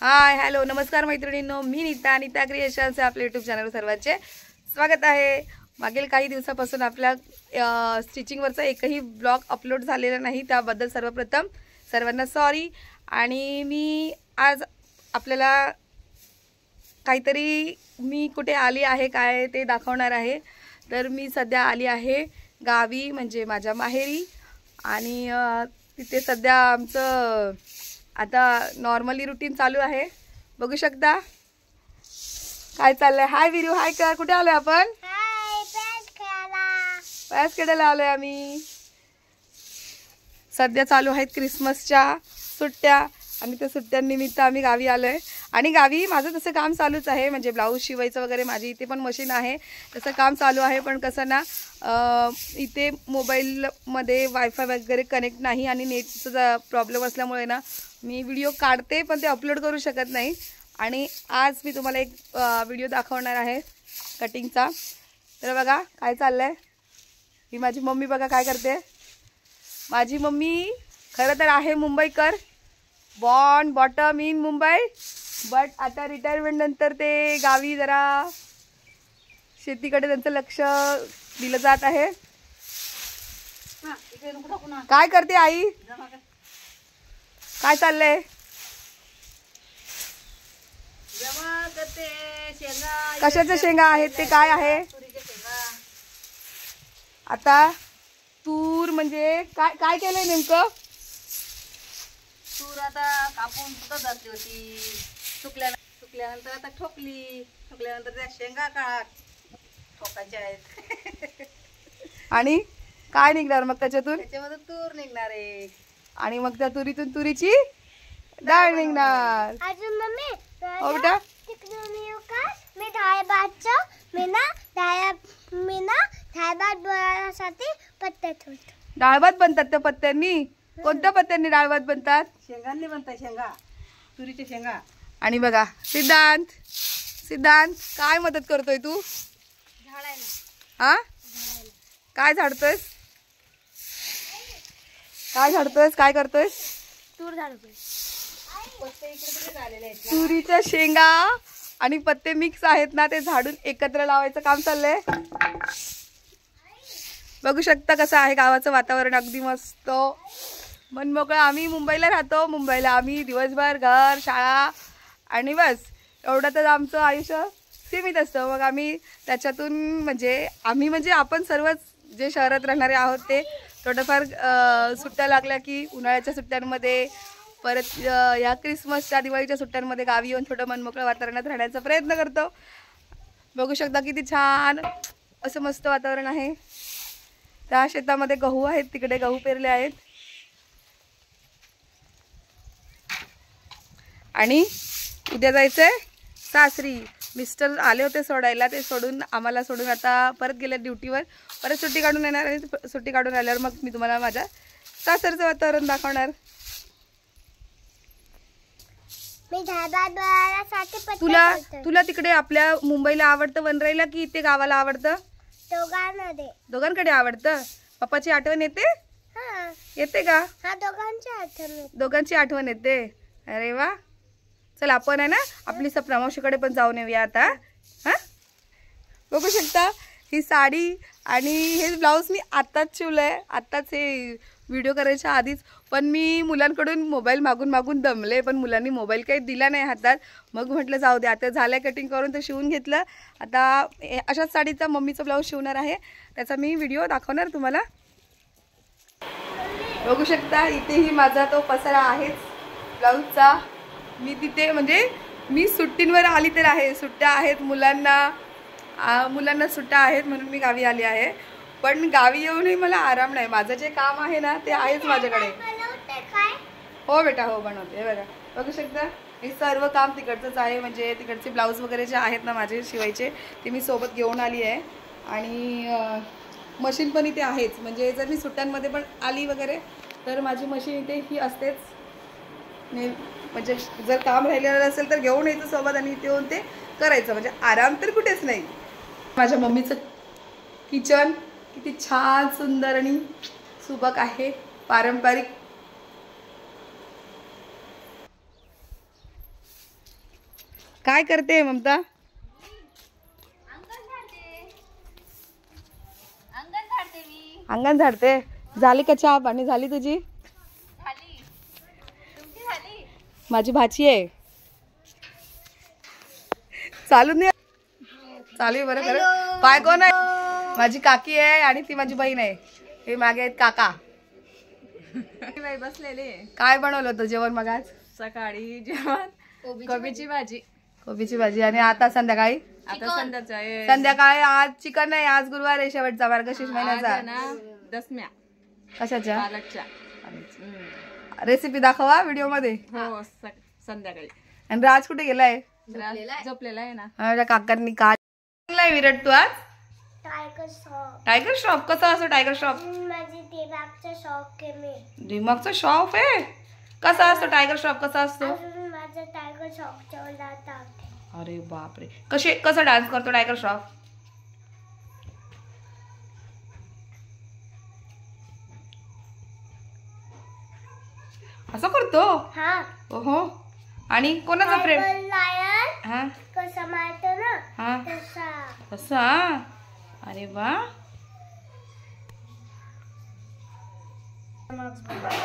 Hi hello नमस्कार मैत्रिणींनो, मी Nita creations आपल्या यूट्यूब चॅनलवर सर्वांचे स्वागत आहे। मागील काही दिवसापासून आपल्या स्टिचिंगवरचा एकही ब्लॉग अपलोड झालेला नाही, त्याबद्दल सर्वप्रथम सर्वांना सॉरी। आणि मी आज आपल्याला काहीतरी मी कुठे आली आहे काय ते दाखवणार आहे। तर मी सध्या आली आहे गावी, म्हणजे माझ्या माहेरी। आणि तिथे सध्या आमचं आता नॉर्मली रूटीन चालू आहे, बघू शकता काय चाललंय। हाय वीरू, हाय कर, कुठे आलोय आपण? हाय, पॅस खेळायला आलोय आम्ही। सध्या चालू आहेत क्रिसमसच्या सुट्ट्या आणि त्या सुट्ट्यांनिमित्त आम्ही गावी आलोय। आणि गावी माझं तसं काम चालूच आहे, म्हणजे ब्लाऊज शिवायचं वगैरे, माझी इथे पण मशीन आहे, तसं काम चालू आहे। पण कसं ना, इथे मोबाईलमध्ये वायफाय वगैरे कनेक्ट नाही आणि नेटचा प्रॉब्लेम असल्यामुळे ना मी व्हिडिओ काढते पण ते अपलोड करू शकत नाही। आणि आज मी तुम्हाला एक व्हिडिओ दाखवणार आहे कटिंगचा। तर बघा काय चाललंय। ही माझी मम्मी बघा काय करते। माझी मम्मी खरं तर आहे मुंबईकर, born bottom in Mumbai, but आता रिटायरमेंट नंतर ते गावी जरा शेतीकडे त्यांचं लक्ष दिलं जात आहे। काय करते आई, काय चाललंय? कशाच्या शेंगा आहेत ते, काय आहे आता? तूर म्हणजे काय काय केलंय नेमकं? तूर आता कापून सुद्धा जाते होती, सुकल्यानंतर आता ठोकल्यानंतर त्या शेंगा ठोकायच्या आहेत। आणि काय निघणार मग त्याच्यातून? त्याच्यामध्ये तूर निघणार आहे आणि मग त्या तुरीतून तुरीची डाळ निघणार। अजून मम्मी हो बेटा, तिकडून येऊ का? मी डाळ भात बनवण्यासाठी पत्ते ठेवतो। डाळ भात बनतात त्या पत्त्यांनी? कोणत्या पत्त्यांनी डाळ भात बनतात? शेंगांनी बनतात, शेंगा, तुरीच्या शेंगा। आणि बघा सिद्धांत काय मदत करतोय तू? झाडायला। हा, काय झाडतोयस? काय करतोयस? तूर झाडतोय। तुरीच्या शेंगा आणि पत्ते मिक्स आहेत ना, ते झाडून एकत्र लावायचं काम चाललंय। बघू शकता कसं आहे गावाचं वातावरण, अगदी मस्त मनमोकळं। आम्ही मुंबईला राहतो, मुंबईला आम्ही दिवसभर घर शाळा आणि बस एवढ्यातच आमचं आयुष्य सीमित असतं। मग आम्ही त्याच्यातून म्हणजे आपण सर्वच जे शहरात राहणारे आहोत ते थोडंफार सुट्ट्या लागल्या की उन्हाळ्याच्या सुट्ट्यांमध्ये, परत या क्रिसमसच्या दिवाळीच्या सुट्ट्यांमध्ये गावी येऊन थोडं मनमोकळं वातावरणात राहण्याचा प्रयत्न करतो। बघू शकता किती छान असं मस्त वातावरण आहे। त्या शेतामध्ये गहू आहेत, तिकडे गहू पेरले आहेत। आणि उद्या जायचंय सासरी। मिस्टर आले होते सोडायला, ते आम्हाला सोडून आता परत गेले ड्युटीवर। परत सुट्टी काढून येणार आणि सुट्टी काढून आल्यावर मग मी तुम्हाला माझ्या सासरचं वातावरण दाखवणार। मी डाळ भात बनवण्यासाठी पत्ते ठेवतो। तुला तिकडे आपल्या मुंबईला आवडतं वनराईला की इथे गावाला आवडतं? दोघांकडे आवडतं। पप्पाची आठवण येते? हां, येते का? हा दोघांची आठवण येते। अरे वा, चल आपण आहे ना आपली सपना मावशीकडे पण जाऊन येऊया आता। हा, बघू शकता ही साडी आणि हे ब्लाऊज मी आत्ताच शिवलंय, आत्ताच हे व्हिडिओ करायच्या आधीच। पण मी मुलांकडून मोबाईल मागून दमले, पण मुलांनी मोबाईल काही दिला नाही हातात। मग म्हटलं जाऊ दे, आता झालं कटिंग करून तर शिवून घेतलं। आता अशाच साडीचा मम्मीचा ब्लाऊज शिवणार आहे, त्याचा मी व्हिडिओ दाखवणार तुम्हाला। बघू शकता इथेही माझा तो पसारा आहेच ब्लाऊजचा। मी तिथे म्हणजे मी सुट्टींवर आली तर आहे, सुट्ट्या आहेत मुलांना सुट्ट्या आहेत म्हणून मी गावी आली आहे। पण गावी येऊनही मला आराम नाही, माझं जे काम आहे ना ते आहेच माझ्याकडे। हो बेटा, हो बनवते। बघा, बघू शकता हे सर्व काम तिकडचंच आहे, म्हणजे तिकडचे ब्लाऊज वगैरे जे आहेत ना माझे शिवायचे ते मी सोबत घेऊन आली आहे। आणि मशीन पण इथे आहेच, म्हणजे जर मी सुट्ट्यांमध्ये पण आली वगैरे तर माझी मशीन इथे ही असतेच। म्हणजे जर काम राहिलेलं असेल तर घेऊन यायचं सोबत आणि इथे येऊन ते करायचं, म्हणजे आराम तर कुठेच नाही। माझ्या मम्मीचं किचन किती छान सुंदर आणि सुबक आहे, पारंपरिक। काय करते ममता? अंगण झाडते. झाली का चहा पाणी? झाली तुझी? माझी भाची आहे. चालू नाही चालू आहे बरं खरं. पाय कोण आहे? माझी काकी आहे आणि ती माझी बहीण आहे. हे मागे आहेत काका. बसलेले. काय बनवलं होतं जेवण मग आज? सकाळी जेवण कोबीची भाजी. कोबीची भाजी. आणि आता संध्याकाळी? आता संध्याकाळी आज चिकन नाही. आज गुरुवार आहे, शेवटचा मार्गशीर्ष महिन्याचा. दसम्या कशाच्या? पालकच्या. रेसिपी दाखवा व्हिडिओ मध्ये. हो संध्याकाळी. आणि राज कुठे गेलाय? झोपलेला आहे ना. माझ्या काकांनी काय विराट तू आज? Tiger shop. टायगर श्रॉफ कसा असतो? टायगर श्रॉफ माझी दिमागचा शॉप आहे. मी दिमागचा शॉप आहे. कसा असतो टायगर श्रॉफ? कसा असतो? अजून माझा टायगर शॉपच्या जातात. अरे बापरे. कसा डान्स करतो टायगर श्रॉफ? असं करतो? हा. ओहो. आणि कोणाचा फ्रेंड? लायन हा कसा मारतो ना हा तसा. कसा? अरे वा.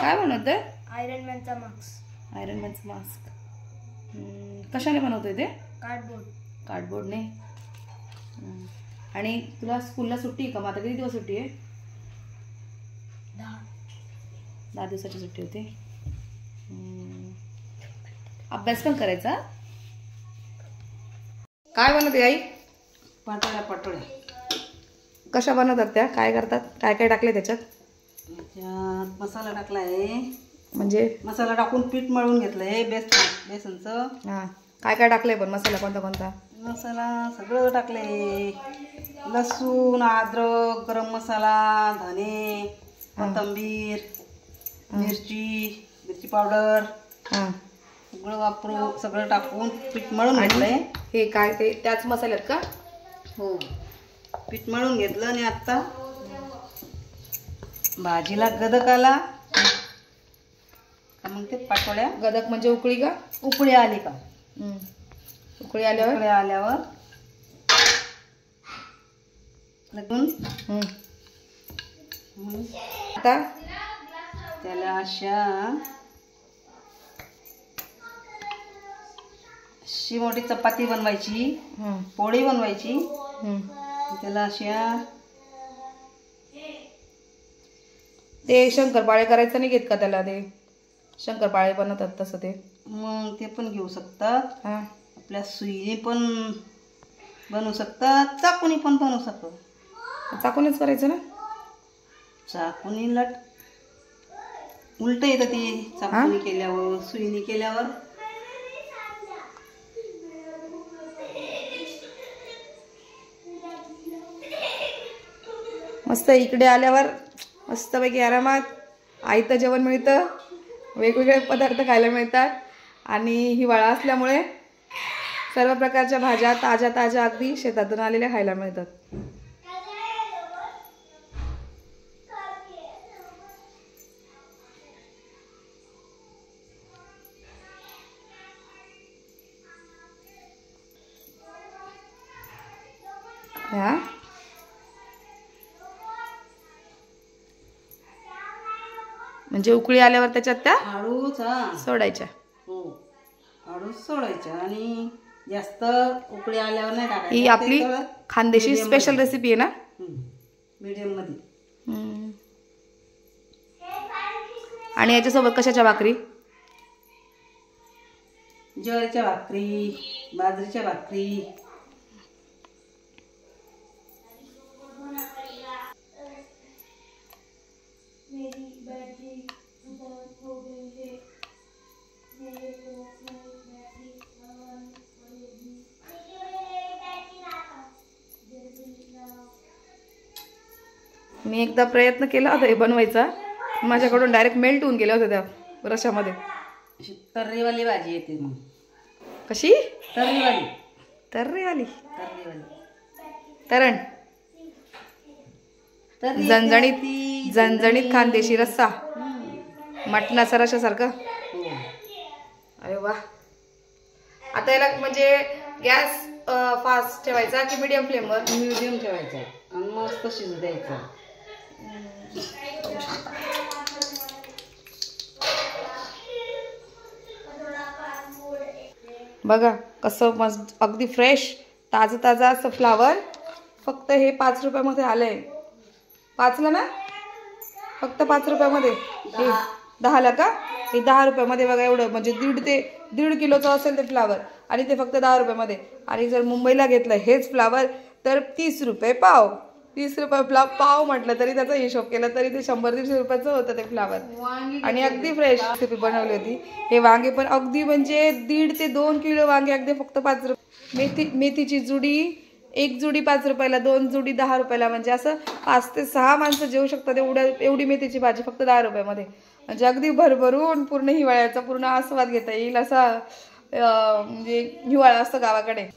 काय बनवतोय? आयरन मॅनचा मास्क. आयरन मॅनचं मास्क. कशाने बनवतोय ते? कार्डबोर्ड. कार्डबोर्डने. आणि तुला स्कूलला सुट्टी आहे का? मग आता किती दिवस सुट्टी आहे? 10 दिवसाची सुट्टी होते. अभ्यास पण करायचा. काय बनवते आई? पाटोळ्या. कशा बनवतात त्या? काय करतात? काय काय टाकले त्याच्यात? त्याच्यात मसाला टाकलाय. म्हणजे मसाला टाकून पीठ मळून घेतलंय बेसनचं. हां. काय काय टाकलंय पण? मसाला कोणता कोणता? मसाला सगळं टाकले. लसूण, अद्रक, गरम मसाला, धने, कोथिंबीर, मिरची पावडर हां. सगळं टाकून पीठ मळून घेतलंय. हे काय ते त्याच मसाल्यात का? हो. पीठ मळून घेतलं आणि आता भाजीला गदक आला का मग ते पाटोळ्या. गदक म्हणजे उकळी का? उकळी आली का? उकळी आल्यावर लगून आता त्याला अशी मोठी चपाती बनवायची, पोळी बनवायची. त्याला अशा ते शंकरपाळे करायचं नाही घेत का त्याला? ते शंकरपाळे बनवतात तसं ते. मग ते पण घेऊ शकतात. हां. आपल्या सुईने पण बनवू शकतात, चाकूनी पण बनवू शकतात. चाकूनच करायचं ना? चाकूनी उलट येतं ते. चाकूनी केल्यावर, सुईने केल्यावर. मस्त इकडे आल्यावर मस्तपैकी आरामात आयतं जेवण मिळतं. वेगवेगळे पदार्थ खायला मिळतात. आणि हिवाळा असल्यामुळे सर्व प्रकारच्या भाज्या ताज्या ताज्या अगदी शेतातून आलेल्या खायला मिळतात. ह्या म्हणजे उकळी आल्यावर त्याच्यात त्या हळूच सोडायच्या. हो, हळूच सोडायच्या. आणि जास्त उकळी आल्यावर नाही टाकायचं. ही आपली खानदेशी स्पेशल रेसिपी आहे ना? मीडियम मध्ये. आणि याच्यासोबत कशाच्या भाकरी? ज्वारीच्या भाकरी, बाजरीच्या भाकरी. मी एकदा प्रयत्न केला होता हे बनवायचा. माझ्याकडून डायरेक्ट मेल्ट होऊन गेल्या होत्या त्या रशामध्ये. तर्रीवाली भाजी येते. मग कशी? तर्रीवाली. तर्रीवाली. तरण. झणझणीत झणझणीत खानदेशी रस्सा. मटणाचा रशासारखं. अरे वा. आता याला म्हणजे गॅस फास्ट ठेवायचा की मीडियम फ्लेमवर? मीडियम ठेवायचा आणि मस्त शिजू द्यायचा. बघा कसं मस्त अगदी फ्रेश ताजं ताजं असं फ्लावर. फक्त हे 5 रुपयामध्ये आलंय. 5ला ना? फक्त 5 रुपयामध्ये. हे 10ला का? हे 10 रुपयामध्ये बघा एवढं, म्हणजे 1.5 किलोचं असेल ते फ्लावर आणि ते फक्त 10 रुपयामध्ये. आणि जर मुंबईला घेतलं हेच फ्लावर तर 30 रुपये पाव. 30 रुपये पाव म्हटलं तरी त्याचा हिशोब केला तरी ते 100-150 रुपयाचं होतं ते फ्लावर. आणि अगदी फ्रेश रेसिपी बनवली होती. हे वांगे पण अगदी म्हणजे 1.5 ते 2 किलो वांगे अगदी फक्त 5 रुपये. मेथीची जुडी, 1 जुडी 5 रुपयाला, 2 जुडी 10 रुपयाला. म्हणजे असं 5 ते 6 माणसं जेवू शकतात एवढी मेथीची भाजी फक्त 10 रुपयामध्ये. म्हणजे अगदी भरभरून पूर्ण हिवाळ्याचा पूर्ण आस्वाद घेता येईल असा म्हणजे हिवाळा असतो गावाकडे.